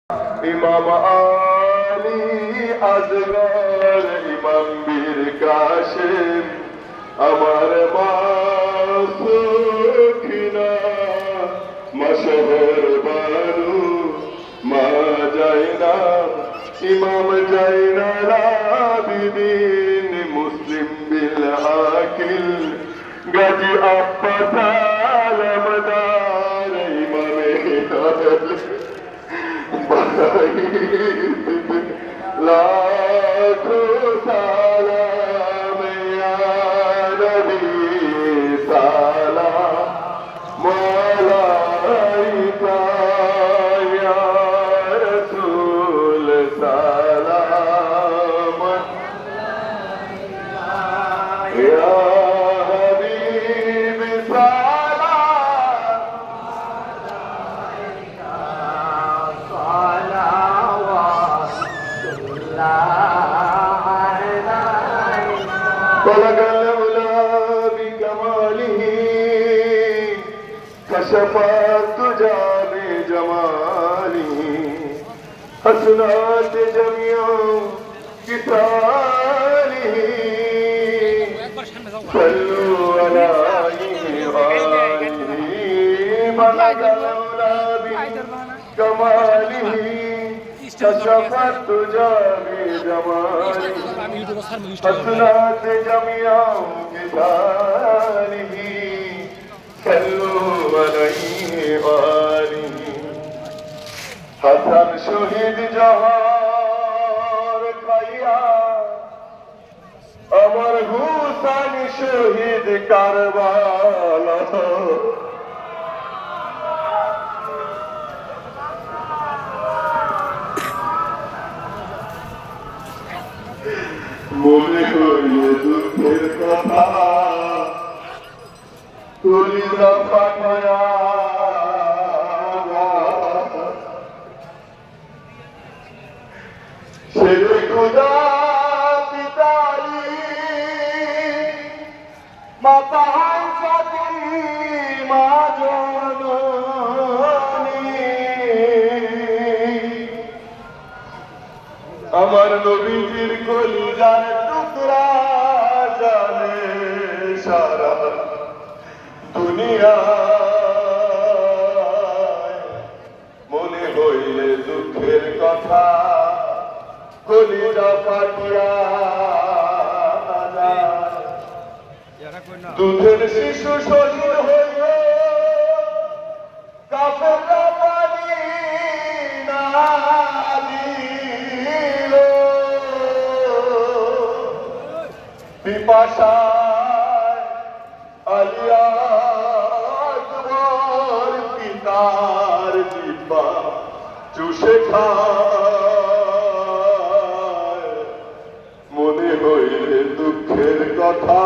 ইমাম আলী আজগর ইমাম বীর কাশেম আমার মা সুখিনা মশহর বানু মা জাইনা ইমাম জাইনাল আবিদিন মুসলিম বিল আকিল গাজী আব্বাস আলমদার ইমামে लाखों सलाम या नबी सलाम अलैका या रसूल सलाम या हबीब सलाम طلق الأولى بكماله كشف الدجى بجماله حسنات جميع كتاله صلوا عليه وآله بلغ الأولى بكماله كشف الدجى بجماله حسنات جميع كتاله صلوا عليه وآله حسن شهيد جهار খাইয়া আমার হুসাইন শহীদ কারবালা মনে করিয়ে দুঃখের কথা কলিজা ফাটিয়া ছেলে খোদা পিতালি মাতা হাসি মা জননী আমার নবীজির কলিজার টুকরা জানে সারা দুনিয়া মনে হইলে দুঃখের কথা কলিজা ফাটিয়া দুধের শিশু শহীদ হইল কাফেররা পানি না দিল পিপাসায় আলিয়া আকবর পিতার জিহ্বা চুষে খায় মনে হইলে দুঃখের কথা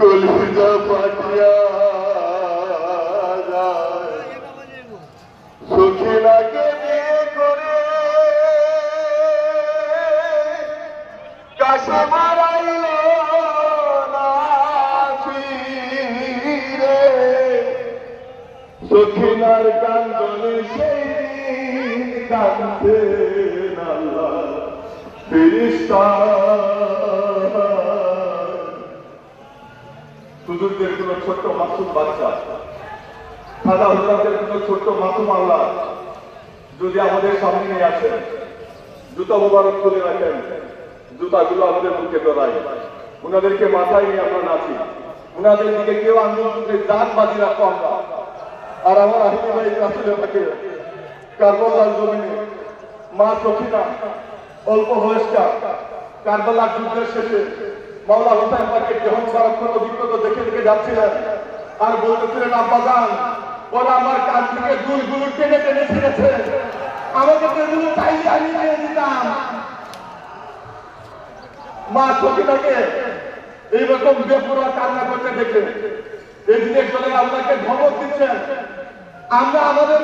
কলিজা ফাটিয়া যায় সখিনাকে বিয়ে করে কাশে মারাইল না ফিরে সখিনার কান্দনে সেই দিন কাঁদতেন আল্লাহ ফেরেশতা হুজুরদের কোন ছোট্ট মাসুম বাচ্চা খাজা হুজুরদের কোন ছোট্ট মাসুম আল্লাহ যদি আমাদের সামনে নিয়ে আসেন জুতা মোবারক খুলে রাখেন জুতাগুলো আমাদের মুখে ধরাই উনাদেরকে মাথায় নিয়ে আমরা নাচি উনাদের দিকে কেউ আন্দোলনকে দান বাজি রাখবো আমরা আর আমার আহিনী ভাই রাসূলের পাকে কারবালার জমিনে মা সখিনা অল্প বয়স্কা কারবালার যুদ্ধের শেষে মাওলা হুসাইন পাকের দেহ মোবারক বিক্ষত দেখে দেখে যাচ্ছিলেন আর বলতেছিলেন আব্বাজান ওরা আমার কান থেকে দুলগুলো টেনে টেনে ছেড়েছে আমাকে এগুলো চাইলে আমি নিয়ে দিতাম মা সখিনাকে এইরকম বেপুরা কান্না করতে দেখে এদিকে চলে আপনাকে ধমক দিচ্ছেন আমরা আমাদের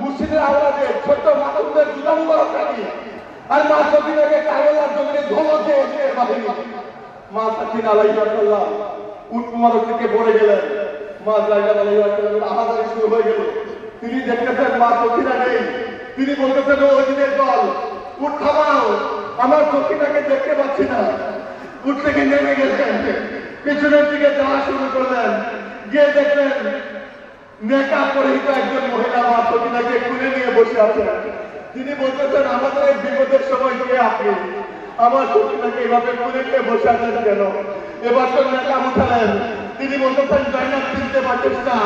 মুর্শিদের আওলাদে ছোট্ট মানুষদের জুতা মুবারক রাখি আর মা সখিনাকে কারবালার জমিনে ধমক দিয়ে বাহিনী মা সাকিনা আলাইহিস সালাম উট মুবারক থেকে পড়ে গেলেন মা জায়গা আলাইহিস সালামের আহাজারি শুরু হয়ে গেল। তিনি দেখতেছেন মা সখীরা নেই, তিনি বলতেছেন ও অজিদের দল, উঠ থামাও, আমার সখীটাকে দেখতে পাচ্ছি না। উঠ থেকে নেমে গেলেন, পিছনের দিকে যাওয়া শুরু করলেন, গিয়ে দেখলেন মেকআপ পরিহিত একজন মহিলা মা সখীটাকে খুলে নিয়ে বসে আছেন। তিনি বলতেছেন আমাদের এই বিপদের সময় কে আপনি, আমার সখীটাকে এভাবে খুলে নিয়ে বসে আছেন কেন? এবার তো মেকআপ উঠালেন, তিনি বলতেছেন জয়নাব চিনতে পারছিস না,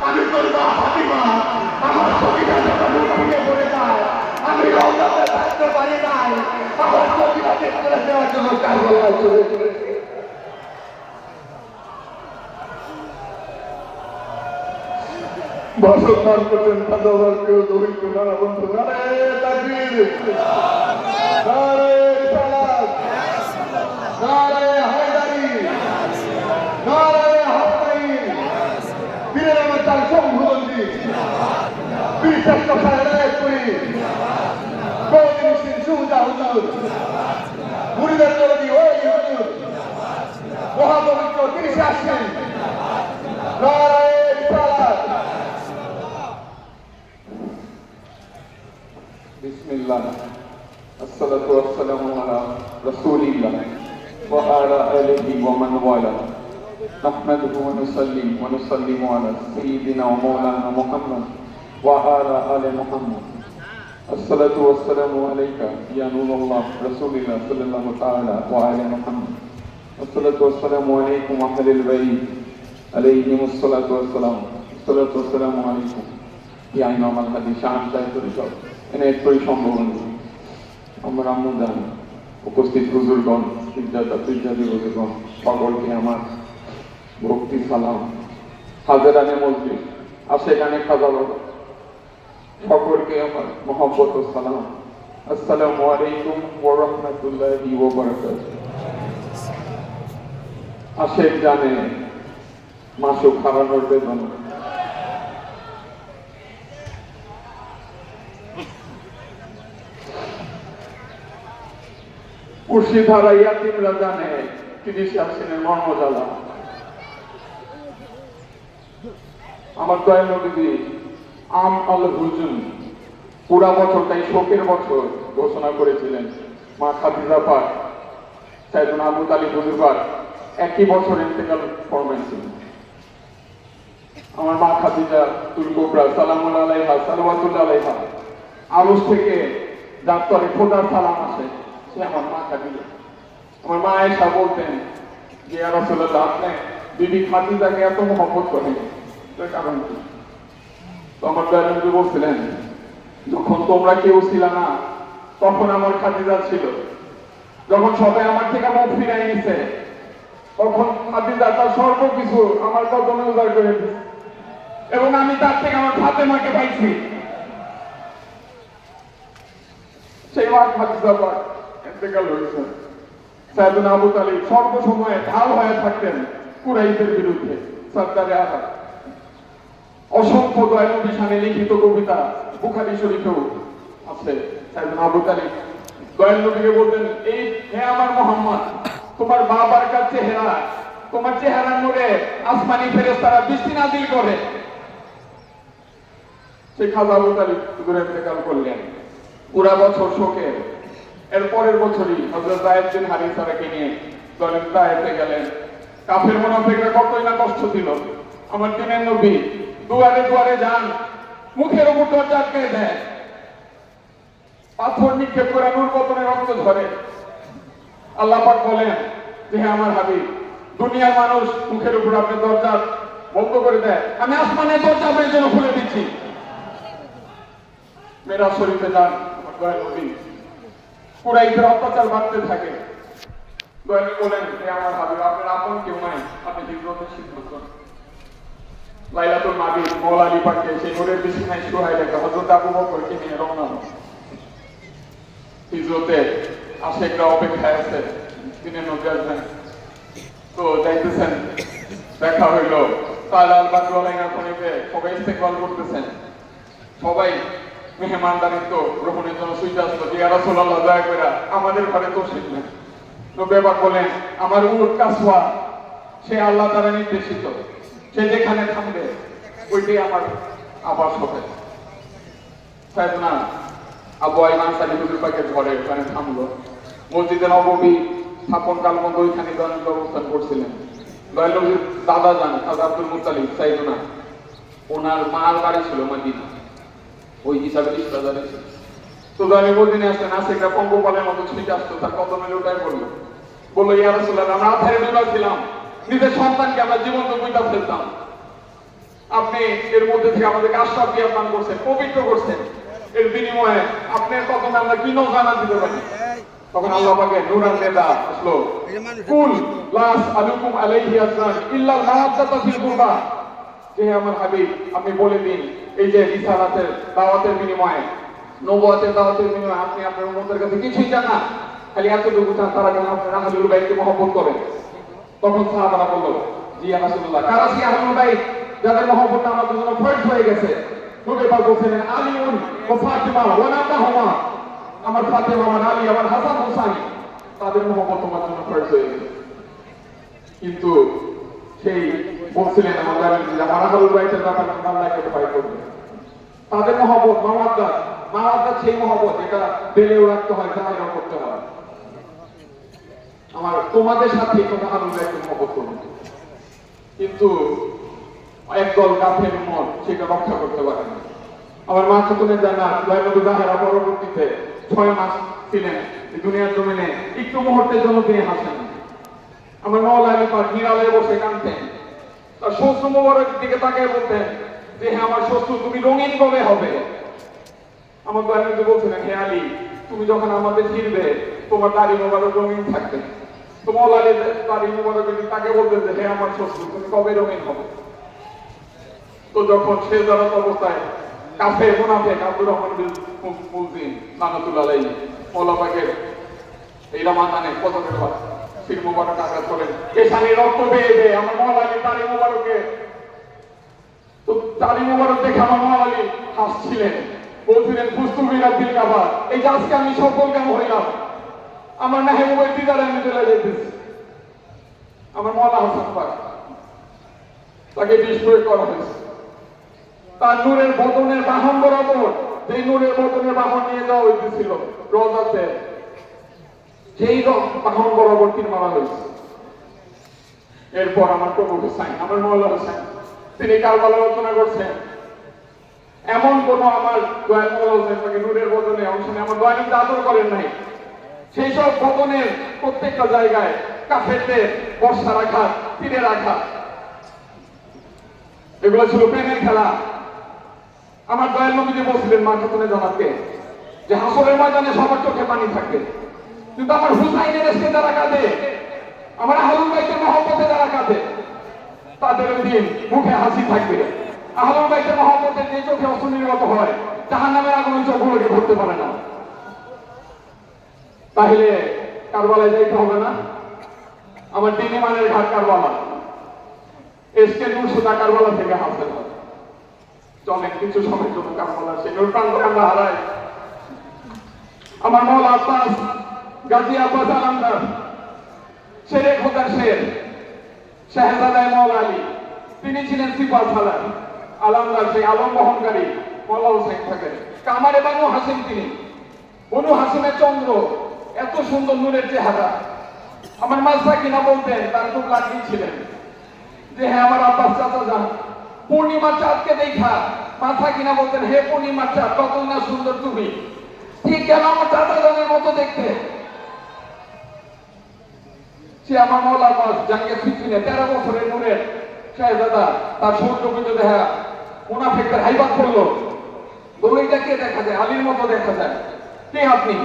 আমি তোর মা ফাতিমা, আমার সখীটা যখন উঠিয়ে পড়ে যায় আমি রওজাতে থাকতে পারি নাই, আমার সখীটাকে খুলে দেওয়ার জন্য কারবালায় চলে চলেছে। ভাষণ মান করছেন খাদাবার কেউ দরিদ্র নানা বন্ধু, নারে তাকবীর, নারে রিসালাত, নারে হায়দারি, নারে হাসাইন, বীরের আমার তার সম্ভবন্দি, বীর শ্রেষ্ঠ সাহেব করি, গৌরী সিং সুজা হুজুর, মুরিদের চৌধুরী ওই হুজুর, মহাপবিত্র 30 আসছেন, নারে রিসালাত। বিসমিল্লাহ, আসসালাতু ওয়াসসালামু আলা রাসূলিল্লাহ ওয়া আলা আলিহি ওয়া মান ওয়ালা, নাহমাদুহু ওয়া নুসাল্লিমু ওয়া নুসাল্লিমু আলা সাইয়্যিদিনা ওয়া মাওলানা মুহাম্মদ ওয়া আলা আলি মুহাম্মদ। আসসালাতু ওয়াসসালামু আলাইকা ইয়া নূরুল্লাহ রাসূলিল্লাহ সাল্লাল্লাহু তাআলা ওয়া আলি মুহাম্মদ। আসসালাতু ওয়াসসালামু আলাইকুম আহলিল বাইত আলাইহিমুস সালাতু ওয়াসসালাম। আসসালাতু ওয়াসসালামু আলাইকুম ইয়া ইমাম আল হাদিস শাহ সাহেবুল ইসলাম এনে পরিসম্বোধন আমার আম্মুদান, উপস্থিত হুজুরগণ, ফিরজাদি হুজুরগণ, সকলকে আমার ভক্তি সালাম। হাজেরানে মসজিদ আশেখানে খাজা বাবা, সকলকে আমার মহব্বত ও সালাম। আসসালামু আলাইকুম ওয়া রাহমাতুল্লাহি ওয়া বারাকাতুহু। আশেক জানে মাসুক হারানোর বেদনা, মুর্শিদারা ইয়াতিমরা জানে 30 আসিনের মর্মজ্বালা। আমার দয়াল নবী আম আল হুজুন পুরা বছরটাই শোকের বছর ঘোষণা করেছিলেন। মা খাদিজা পাক, সাইয়েদনা আবু তালিব হুজুর পাক একই বছর ইন্তেকাল ফরমাইছিলেন। আমার মা খাদিজা তুল কুবরা সালামুল্লাহ আলাইহা সালাওয়াতুল্লাহ আলাইহা, আরশ থেকে যার তরে খোদার সালাম আসে সে আমার মা খাদিজা। আমার মা আয়েশা বলতেন যে ইয়া রাসূলুল্লাহ, আপনি বিবি খাদিজাকে এত মহব্বত করেন, এর কারণ কি? তো আমার দয়াল নবী বলছিলেন, যখন তোমরা কেউ ছিল না তখন আমার খাদিজা ছিল, যখন সবাই আমার থেকে মুখ ফিরাই নিছে তখন খাদিজা তার সর্বকিছু আমার কদমে উজাড় করে দিয়েছে, এবং আমি তার থেকে আমার ফাতেমাকে পাইছি। সেই মা খাদিজা পাক ইন্তেকাল হয়েছে। সাইয়েদনা আবু তালিব সর্বসময়ে ঢাল হয়ে থাকতেন কুরাইশদের বিরুদ্ধে, সরদারে আযাদ। অসংখ্য দয়াল নবী শানে লিখিত কবিতা বুখারী শরীফেও আছে। সাইয়েদনা আবু তালিব দয়াল নবীকে বলতেন, এই হে আমার মুহাম্মদ, তোমার বাবার কাছে চেহারা, তোমার চেহারার নূরে আসমানি ফেরেশতারা বৃষ্টি নাযিল করে। সেই খাজা আবু তালিব হুজুর ইন্তেকাল করলেন, পুরা বছর শোকের। এর পরের বছরই হযরত যায়েদ বিন হারিসাকে নিয়ে দলের তায়েফে গেলেন। কাফের মুনাফিকরা কতই না কষ্ট দিল। আমার দিনের নবী দুয়ারে দুয়ারে যান, মুখের উপর দরজা আটকে দেয়, পাথর নিক্ষেপ করে নূর পতনে রক্ত ঝরে। আল্লাহ পাক বলেন যে হে আমার হাবিব, দুনিয়ার মানুষ মুখের উপর আপনি দরজা বন্ধ করে দেয়, আমি আসমানের দরজা আপনার জন্য খুলে দিচ্ছি। মেরাজ শরীফে যান, আমার দয়াল নবী কুরাইশদের অত্যাচার বাড়তে থাকে। দয়াল বলেন হে আমার হাবিব, আপনার আপন কেউ নাই, আপনি হিজরতের সিদ্ধান্ত নেন। লাইলাতুল মাগরিব মওলা আলী পাককে সেই নূরের বিছানায় শুয়ায় রেখে হযরত আবু বকরকে নিয়ে রওনা হন। হিজরতে আশেকরা অপেক্ষায় আছে, দিনের নবী আসবেন। তো যাইতেছেন, দেখা হইল তাআলা আল বাকর আলাইনা কোণেতে সবাই ইস্তেকবাল করতেছেন, সবাই মেহমানদারিত্ব গ্রহণের জন্য সুইতে আসলো যে ইয়া রাসূলুল্লাহ, দয়া করে আমাদের ঘরে তো শিখলেন। নবী পাক বলেন, আমার উট কাসওয়া সে আল্লাহ দ্বারা নির্দেশিত, সে যেখানে থামবে ওইটাই আমার আবার সবে সাইয়েদনা আবু আইয়ুব আনসারী হুজুর পাকের ঘরে ওখানে থামলো। মসজিদে নববী স্থাপন কাল মতো ওইখানে দয়ানবী অবস্থান করছিলেন। দয়ানবীর দাদা যান খাজা আব্দুল মুত্তালিব সাইয়েদনা, ওনার মার বাড়ি ছিল মদিনা, ওই হিসাবে রিশতাদারি ছিল। তো দয়ানবী মদিনে আসলেন, আসে একটা পঙ্গপালের মতো ছিটে আসতো, তার কদমে লুটায় পড়লো। বললো, ইয়া রাসূলুল্লাহ, আমরা আধারে ডুবা ছিলাম, নিজের সন্তানকে আমরা জীবন্ত বইটা ফেলতাম, আপনি এর মধ্যে থেকে আমাদেরকে আশ্রয় দিয়ে পান করছেন, পবিত্র করছেন, এর বিনিময়ে আপনার কদমে আমরা কি নজরানা দিতে পারি? তখন আল্লাহ পাকের নূরান নেদা আসলো, কুল লাস আলুকুম আলাইহি আজরান ইল্লাল মাওয়াদ্দাতা ফিল কুরবা, যে আমার হাবিব আপনি বলে দিন, এই যে রিসালাতের দাওয়াতের বিনিময়ে, নবুয়তের দাওয়াতের বিনিময়ে আপনি আপনার উম্মতের কাছে কিছুই চান না, খালি এতটুকু চান তারা যেন আপনার আহলুল বাইতকে মহব্বত করে। তখন সাহাবারা বলল, জি ইয়া রাসূলুল্লাহ, কারা সেই আহলুল বাইত যাদের মহব্বতটা আমাদের জন্য ফরজ হয়ে গেছে? নবী পাক বলেন, আলীউন ওয়া ফাতিমা ওয়া নাতাহুমা, আমার ফাতেমা, আমার আলী, আমার হাসান হুসাইন, তাদের মহব্বত আমার জন্য ফরজ হয়ে গেছে। কিন্তু সেই বলছিলেন আমার আহলুল বাইতের ব্যাপারে আল্লাহকে ভয় করবে, তাদের মহব্বত মাওয়াদ্দাত, মাওয়াদ্দাত সেই মহব্বত এটা বেলেও রাখতে হয়, জাহিরও করতে হয়। আমার তোমাদের সাথে তোমরা আহলুল বাইতের মহব্বত করবে, কিন্তু একদল কাফের মন সেটা রক্ষা করতে পারে না। আমার মা খাতুনের জান্নাত দয়ানবী জাহেরা পরবর্তীতে 6 মাস ছিলেন এই দুনিয়ার জমিনে, একটু মুহূর্তের জন্য তিনি হাসেন। আমার মাওলা আলী পাক নিরালায় বসে কাঁদতেন, তার শ্বশুর মোবারকের দিকে তাকিয়ে বলতেন যে, হ্যাঁ আমার শ্বশুর, তুমি রঙিন কবে হবে? আমার দয়ানবী বলছিলেন, হে আলী, তুমি যখন আমাদের ফিরবে তোমার দাড়ি মোবারক রঙিন থাকবে। তো মাওলা আলী দাড়ি মোবারকের দিকে তাকিয়ে বলতেন যে, হে আমার শ্বশুর, তুমি কবে রঙিন হবে? তো যখন সে জানাত অবস্থায় কাফের মুনাফিক আব্দুর রহমান বিন মুলজিম লানাতুল্লাহ আলাইহি মাওলা পাকের এই রমাদানে কদমের ঘর শির মুবারক আঘাত করেন, কেশানি রক্ত বেয়ে বেয়ে আমার মাওলা আলী দাড়ি মুবারকে, তো দাড়ি মুবারক দেখে আমার মাওলা আলী হাসছিলেন, বলছিলেন, ফুস্তুবি রাব্বিল কাবা, এই যে আজকে আমি সফল কাম হইলাম, আমার মেহবুবের দিদারে আমি চলে যাইতেছি। আমার মাওলা হাসান পাক তাকে বিস্ফোরণ করা হয়েছে, তার নূরের বদনের বাহন বরাবর, যে নূরের বদনের বাহন নিয়ে যাওয়া হইতেছিল রওজাতে, সেই বাহন বরাবর তীর মারা হয়েছে। এরপর আমার প্রভু হুসাইন, আমার মাওলা হুসাইন, তিনি কারবালা রচনা করছেন। এমন কোন আমার দয়াল মাওলা হুসাইন তাকে নূরের বদনে অংশ নিয়ে আমার দয়ানিক আদর করেন নাই। সেই সব বদনের প্রত্যেকটা জায়গায় কাফেরদের বর্ষা রাখা, তীরে রাখা, এগুলো ছিল প্রেমের খেলা। আমার দয়াল নবীজি বলছিলেন মা খাতুনে জান্নাতকে যে, হাসরের ময়দানে সবার চোখে পানি থাকবে, কিন্তু আমার হুসাইনের এসে যারা কাঁদে, আমার আহলুল বাইতের মহব্বতে যারা কাঁদে, তাদের দিন মুখে হাসি থাকবে। আহলুল বাইতের মহব্বতে যে চোখে অশ্রু নির্গত হয়, জাহান্নামের আগুন চোখগুলোকে ধরতে পারে না। তাহলে কারবালায় যাইতে হবে না? আমার দিন ইমানের ঘাট কারবালা, এসকে নূর সুদা কারবালা থেকে হাসিল হয়। অনেক কিছু সময়ের জন্য কারবালা সে নূর প্রান্ত আমরা হারাই। আমার মাওলা আব্বাস গাজী আব্বাস আলমদার, শেরে খোদার শের শাহজাদায় মাওলা আলী, তিনি ছিলেন সিপাহ সালার আলমদার, সেই আলম বহনকারী মাওলা হুসাইন থাকেন। কামারে বানু হাসিম, তিনি বনু হাসিমের চন্দ্র, এত সুন্দর নূরের চেহারা। আমার মাঝরা কিনা বলতেন, তার খুব লাগিয়েছিলেন যে, হ্যাঁ আমার আব্বাস চাচা যান, পূর্ণিমার চাঁদকে দেখা মাথা কিনা বলতেন, হে পূর্ণিমার চাঁদ, কত না সুন্দর তুমি, ঠিক কেন আমার চাচা জানের মতো দেখতে। সে আমার মাওলা আব্বাস জাঙ্গে ফিটকিনে 13 বছরের নূরের শাহজাদা, তার সৌন্দর্য দেখা মুনাফিকদের হাইবাত করলো, বইটা কে দেখা যায়? আলীর মতো দেখা যায়। কে আপনি?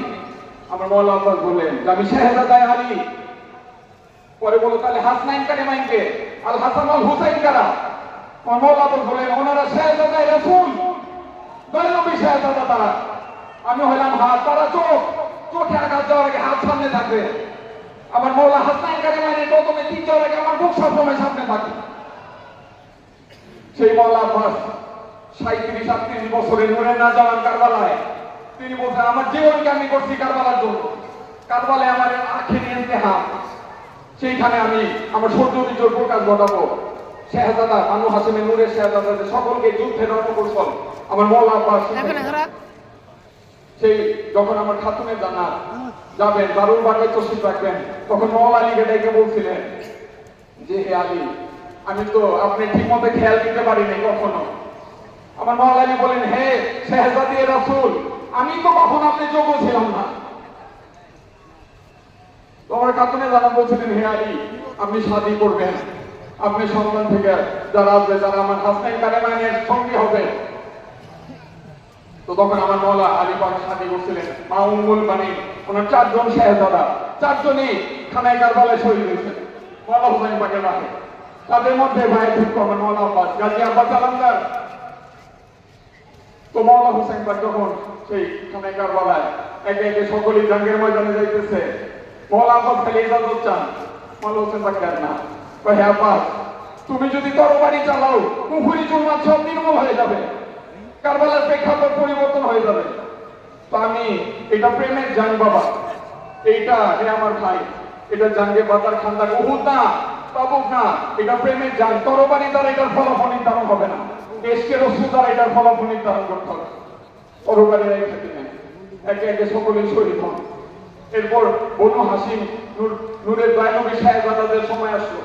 আমার মাওলা আব্বাস বললেন যে, আমি শাহজাদায় আলী। পরে বলো, তাহলে হাসনাইন কারিমাইনকে, আল হাসান আল হুসাইন কারা? আমার মাওলা আব্বাস বললেন, ওনারা শাহজাদায় রাসূল, দয়াল নবী শাহজাদা তারা। আমি হইলাম হাত, তারা চোখ, চোখে আঘাত যাওয়ার আগে হাত সামনে থাকবে। আমার মাওলা হাসনাইন কারিমাইনের প্রথমে 3 যাওয়ার আগে আমার বুক সবসময় সামনে থাকে। সেই মাওলা আব্বাস 37-38 বছরের নূরের না যাওয়ার কারবালায়, তিনি বলছেন, আমার জীবনকে আমি করছি কারবালার জন্য। কারবালায় আমার আখেরি ইন্তেহা, সেইখানে আমি আমার সৌন্দর্যের প্রকাশ ঘটাবো, শাহজাদা বানু হাসিমের নূরের শাহজাদাদের সকলকে যুদ্ধের রণকৌশল আমার মওলা আব্বাস সেই যখন আমার খাতুনের জান্নাত যাবেন দারুল বাগে তশরিফ রাখবেন, তখন মওলা আলীকে ডেকে বলছিলেন যে হে আলী, আমি তো আপনি ঠিক মতো খেয়াল দিতে পারিনি কখনো। আমার মওলা আলী বলেন, হে শাহজাদি রাসূল, আমি তো কখনো আপনি যোগ্য ছিলাম না। তোমার খাতুনে জানান বলছিলেন, হে আলী, আপনি শাদী করবেন, আপনি সন্তান থেকে যারা আসবে, যারা আমার হাসনাইন কালেমানের সঙ্গী হবে। তো তখন আমার মওলা আলী পাক শাদী করছিলেন। মা উম্মুল বানিন ওনার 4 জন শাহজাদা, 4 জনই খানায় কারবালায় শহীদ হয়েছেন মওলা হুসাইন পাকের রাহে। তাদের মধ্যে ভাই ঠিক আমার মওলা আব্বাস, গাজী আব্বাস আলমদার। তো মওলা হুসাইন পাক যখন সেই খানায় কারবালায় একে একে সকলেই জঙ্গের ময়দানে যাইতেছে, মওলা আব্বাস খালি ইজাজত চান, মওলা হুসাইন পাক দেন না। হে আব্বাস, তুমি যদি তরবারি চালাও কুফরি জুলমাত সব নির্মূল হয়ে যাবে, কারবালার প্রেক্ষাপট পরিবর্তন হয়ে যাবে। তো আমি এটা প্রেমের জান বাবা, এইটা হে আমার ভাই, এটা জাঙ্গে বাজার খান্দার উহুদ না, তাবুক না, এটা প্রেমের জান। তরবারি দ্বারা এটার ফলাফল নির্ধারণ হবে না, দেশকে রসুল দ্বারা এটার ফলাফল নির্ধারণ করতে হবে। তরবারিরা এখানে নেই, একে একে সকলেই শহীদ হন। এরপর বনু হাসিম নূরের দয়ানবী শাহজাদাদের সময় আসলো।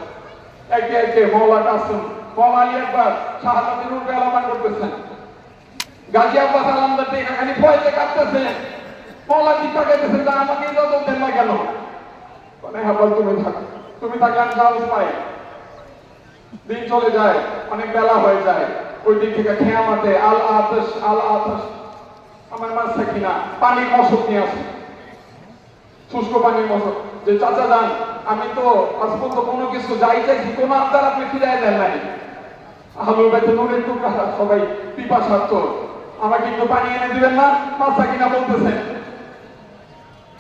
একে একে মওলা কাসেম, মওলা আলী আকবর শাহাদাতে নূরকে আলামান করতেছেন। গাজী আব্বাস আলমদার এখানে ভয়তে কাঁদতেছে, মওলা চিন্তা করতেছেন যে আমাকে ইজাজত দেন না কেন? মানে হাবাল তুমি থাকো, তুমি থাকলে আমি সাহস পাই। দিন চলে যায়, অনেক বেলা হয়ে যায়। ওই দিক থেকে খেয়ামাতে আল আতশ আল আতশ, আমার মা সাকিনা পানির মশক নিয়ে আসে, শুষ্ক পানির মশক। যে চাচা যান, আমি তো আজ পর্যন্ত কোনো কিছু যাই চাইছি, কোনো আবদার আপনি ফিরাই দেন নাই। আহলুল বাইত নূরের টুকরা সবাই পিপাসার্থ, আমাকে একটু পানি এনে দিবেন না? মা সাকিনা বলতেছেন।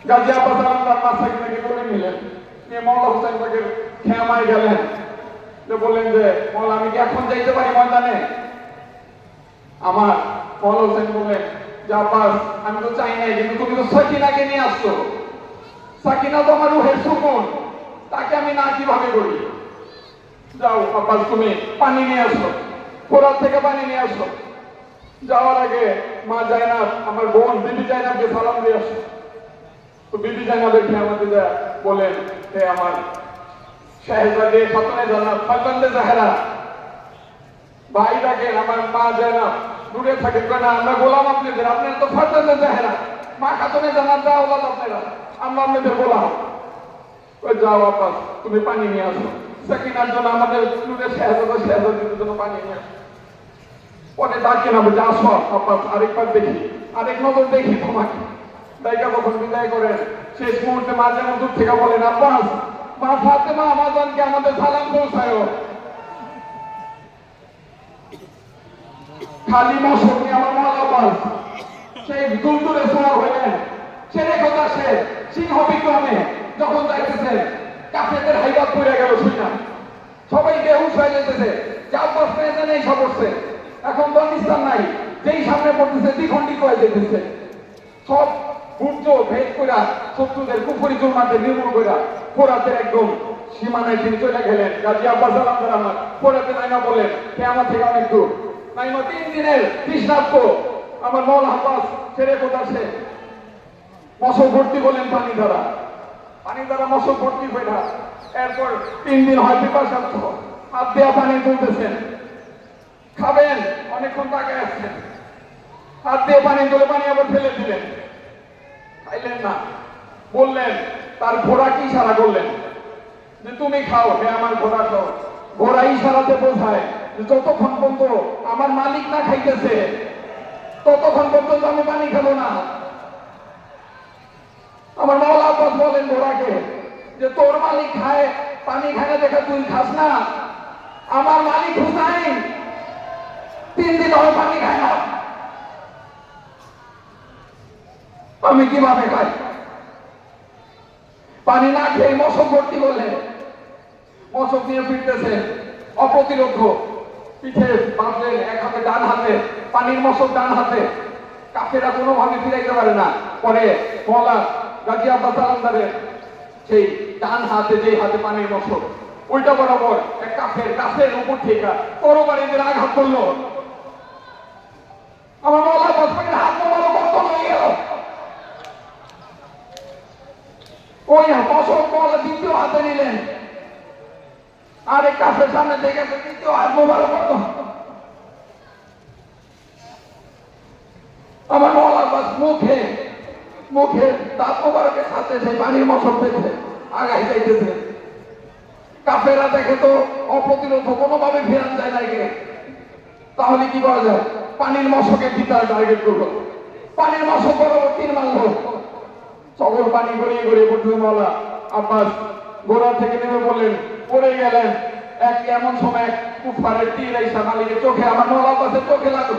গাজী আব্বাস আলমদার মা সাকিনাকে করে নিলেন, নিয়ে মওলা হুসাইন পাকের খেয়ামায় গেলেন। বললেন যে মওলা, আমি কি এখন যাইতে পারি ময়দানে? আমার মওলা হুসাইন বললেন যে আব্বাস, আমি তো চাই নাই, কিন্তু তুমি তো সাকিনাকে নিয়ে আসছো, সাকিনা তো আমার রুহের সুকুন, তাকে আমি না কিভাবে করি? যাও আব্বাস, তুমি পানি নিয়ে আসো, ফোরাত থেকে পানি নিয়ে আসো। যাওয়ার আগে মা জায়নাব, আমার বোন বিবি জায়নাবকে সালাম দিয়ে আসো। তো বিবি জায়নাবের খেয়ামাতে যা বলেন, হে আমার শাহজাদে খাতুনে জান্নাত ফারজান্দে জাহেরা, ভাই ডাকেন, আমার মা জায়নাব দূরে থাকেন না, আমরা গোলাম আপনাদের, আপনারা তো ফারজান্দে জাহেরা, মা খাতুনে জান্নাত দা ওলাদ আপনারা, আমরা আপনাদের গোলাম। ওই যাও আব্বাস, তুমি পানি নিয়ে আসো, সাকিনার জন্য, আমাদের নূরের শাহজাদাদের জন্য পানি নিয়ে আসো। পরে ডাকে না, বলছে আসো আব্বাস, আরেকবার দেখি, আরেক নজর দেখি তোমাকে। দায়িকা যখন বিদায় করেন, শেষ মুহূর্তে মা যেন দূর থেকে বলেন, আব্বাস, মা ফাতেমা আমাজনকে আমাদের সালাম পৌঁছায়। খালি মশক নিয়ে আমার মওলা আব্বাস সেই দুলদুলে সওয়ার হইলেন। ছেড়ে কথা সে সিংহ বিক্রমে যখন যাইতেছেন, কাফেরদের হাইবাত পড়ে গেল শুইনা, সবাইকে হুঁশ হয়ে যেতেছে যে আব্বাস মেয়েদের এই সব করছে, এখন তো নিস্তার নাই, যেই সামনে পড়তেছে দ্বিখণ্ডিত হয়ে যেতেছে। সব গুর্জ ভেদ কইরা শত্রুদের কুফরি জুলমানদের নির্মূল কইরা ফোরাতের একদম সীমানায় তিনি চলে গেলেন। গাজী আব্বাস আলমদার আমার ফোরাতে নাইমা বলেন, হে আমার থেকে অনেক দূর, নাইমা 3 দিনের তৃষ্ণার্ত আমার মওলা আব্বাস ছেড়ে কোথাছে মশক ভর্তি বলেন পানি দ্বারা মশক ভর্তি হয়ে না। এরপর 3 দিন হয় পিপাসার্থ, হাত দেওয়া পানি তুলতেছেন, খাবেন, অনেকক্ষণ তাকায় আসছেন, হাত দিয়ে পানি তুলে পানি আবার ফেলে দিলেন, খাইলেন না। বললেন, তার ঘোড়াকে ইশারা করলেন যে তুমি খাও, হে আমার ঘোড়া খাও। ঘোড়া ইশারাতে বোঝায় যে যতক্ষণ পর্যন্ত আমার মালিক না খাইতেছে ততক্ষণ পর্যন্ত আমি পানি খাবো না। আমার মওলা আব্বাস বলেন ঘোড়াকে যে তোর মালিক খায়, পানি খায় না দেখে তুই খাস না? আমার মালিক হুসাইন 3 দিন হয় পানি খায় না, আমি কিভাবে খাই? পানি না খেয়ে মশক ভর্তি বলে মশক নিয়ে ফিরতেছে, অপ্রতিরোধ, পিঠে বাঁধলেন, এক হাতে ডান হাতে পানির মশক, ডান হাতে। কাফেরা কোনোভাবে ফিরাইতে পারে না। পরে মওলা গাজী আব্বাস আলমদারের সেই ডান হাতে, যে হাতে পানির মশক, ওইটা বরাবর এক কাফের গাছের উপর থেকে তরবারিদের আঘাত করলো। আমার মৌলা পাকের হাত মোবারক কত হয়ে গেল। ওই ফসল মৌলা দ্বিতীয় হাতে নিলেন, আর এই কাফের সামনে দেখেছে দ্বিতীয় হাত মোবারক কত। আমার মৌলা পাক মুখে মুখে দাঁত মোবারকের সাথে সেই পানির মশক পেয়েছে, আগাই যাইতেছে। কাফেরা দেখে তো অপ্রতিরোধ কোনোভাবে ফেরান যায় না একে, তাহলে কি করা যায়? পানির মশকের ভিতরে টার্গেট করলো, পানির মশক বরাবর তীর মারলো। সকল পানি গড়িয়ে গড়িয়ে পড়তে মাওলা আব্বাস ঘোড়া থেকে নেমে বললেন, পড়ে গেলেন। এক এমন সময় এক কুফারের তীর এসে মালিকের চোখে, আমার মাওলা আব্বাসের চোখে লাগলো।